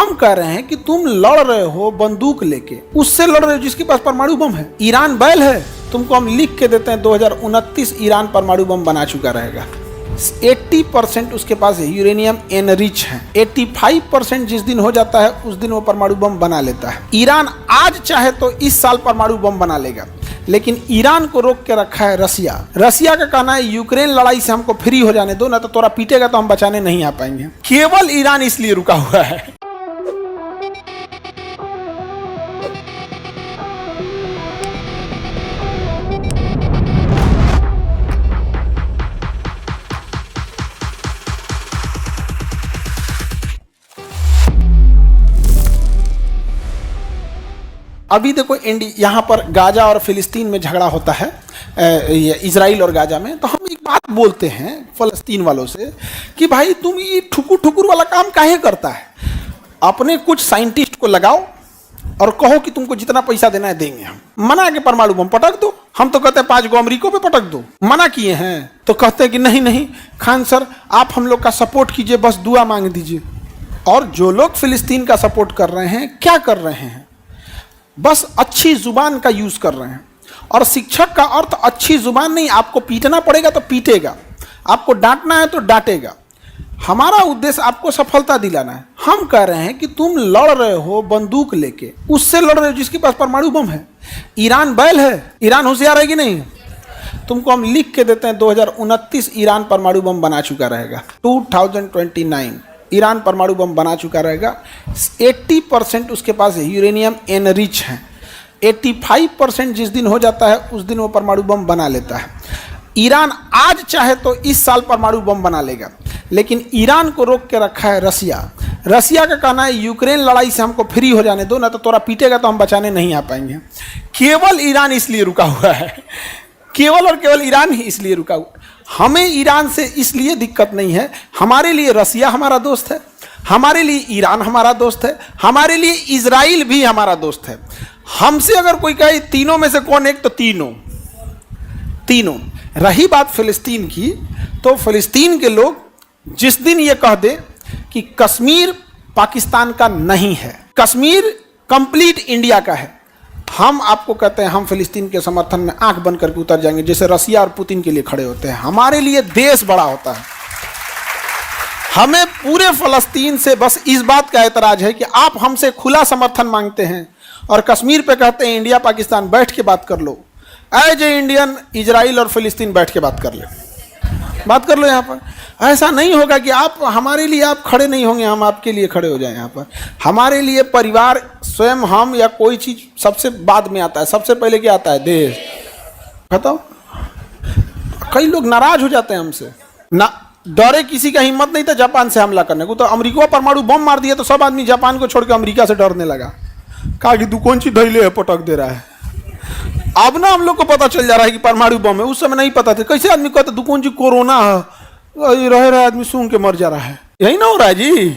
हम कह रहे हैं कि तुम लड़ रहे हो बंदूक लेके, उससे लड़ रहे हो जिसके पास परमाणु बम है। ईरान बैल है, तुमको हम लिख के देते हैं 2029 ईरान परमाणु बम बना चुका रहेगा। 80% उसके पास यूरेनियम एनरिच है। 85% जिस दिन हो जाता है उस दिन वो परमाणु बम बना लेता है। ईरान आज चाहे तो इस साल परमाणु बम बना लेगा, लेकिन ईरान को रोक के रखा है रसिया। रसिया का कहना है यूक्रेन लड़ाई से हमको फ्री हो जाने दो, ना तो तोरा पीटेगा तो हम बचाने नहीं आ पाएंगे। केवल ईरान इसलिए रुका हुआ है। अभी देखो यहाँ पर गाजा और फिलिस्तीन में झगड़ा होता है, इजराइल और गाजा में। तो हम एक बात बोलते हैं फलस्तीन वालों से कि भाई तुम ये ठुकुर ठुकुर वाला काम काहे करता है। अपने कुछ साइंटिस्ट को लगाओ और कहो कि तुमको जितना पैसा देना है देंगे हम। मना के परमाणु बम पटक दो। हम तो कहते हैं 5 गो अमरीकों पे पटक दो। मना किए हैं तो कहते हैं कि नहीं नहीं खान सर आप हम लोग का सपोर्ट कीजिए, बस दुआ मांग दीजिए। और जो लोग फिलिस्तीन का सपोर्ट कर रहे हैं क्या कर रहे हैं, बस अच्छी जुबान का यूज कर रहे हैं। और शिक्षक का अर्थ अच्छी जुबान नहीं, आपको पीटना पड़ेगा तो पीटेगा, आपको डांटना है तो डांटेगा। हमारा उद्देश्य आपको सफलता दिलाना है। हम कह रहे हैं कि तुम लड़ रहे हो बंदूक लेके, उससे लड़ रहे हो जिसके पास परमाणु बम है। ईरान बैल है, ईरान होशियार है कि नहीं। तुमको हम लिख के देते हैं 2029 ईरान परमाणु बम बना चुका रहेगा। 2029 ईरान परमाणु बम बना चुका रहेगा। 80% उसके पास यूरेनियम एनरिच है। 85% जिस दिन हो जाता है उस दिन वो परमाणु बम बना लेता है। ईरान आज चाहे तो इस साल परमाणु बम बना लेगा, लेकिन ईरान को रोक के रखा है रसिया। रसिया का कहना है यूक्रेन लड़ाई से हमको फ्री हो जाने दो, ना तो तोरा पीटेगा तो हम बचाने नहीं आ पाएंगे। केवल ईरान इसलिए रुका हुआ है, केवल और केवल ईरान ही इसलिए रुका हुआ। हमें ईरान से इसलिए दिक्कत नहीं है, हमारे लिए रसिया हमारा दोस्त है, हमारे लिए ईरान हमारा दोस्त है, हमारे लिए इजराइल भी हमारा दोस्त है। हमसे अगर कोई कहे तीनों में से कौन एक, तो तीनों। रही बात फिलिस्तीन की, तो फिलिस्तीन के लोग जिस दिन ये कह दे कि कश्मीर पाकिस्तान का नहीं है, कश्मीर कंप्लीट इंडिया का है, हम आपको कहते हैं हम फिलिस्तीन के समर्थन में आंख बंद करके उतर जाएंगे, जैसे रसिया और पुतिन के लिए खड़े होते हैं। हमारे लिए देश बड़ा होता है। हमें पूरे फलस्तीन से बस इस बात का एतराज है कि आप हमसे खुला समर्थन मांगते हैं और कश्मीर पे कहते हैं इंडिया पाकिस्तान बैठ के बात कर लो। एज ए इंडियन इजराइल और फिलिस्तीन बैठ के बात कर लो यहाँ पर। ऐसा नहीं होगा कि आप हमारे लिए आप खड़े नहीं होंगे, हम आपके लिए खड़े हो जाएं। यहाँ पर हमारे लिए परिवार, स्वयं हम या कोई चीज सबसे बाद में आता है। सबसे पहले क्या आता है? देश। बताओ, कई लोग नाराज हो जाते हैं हमसे ना, डरे किसी का हिम्मत नहीं था जापान से हमला करने को। तो अमेरिका परमाणु बम मार दिया तो सब आदमी जापान को छोड़ के अमेरिका से डरने लगा, कहा कि तू कौन सी ढैले है पटक दे रहा है। अब ना हम लोग को पता चल जा रहा है कि परमाणु बम है। उस समय नहीं पता था। कैसे आदमी कहते तू कौन सी कोरोना है, रहे आदमी सूंघ के मर जा रहा है। यही ना हो रहा है जी।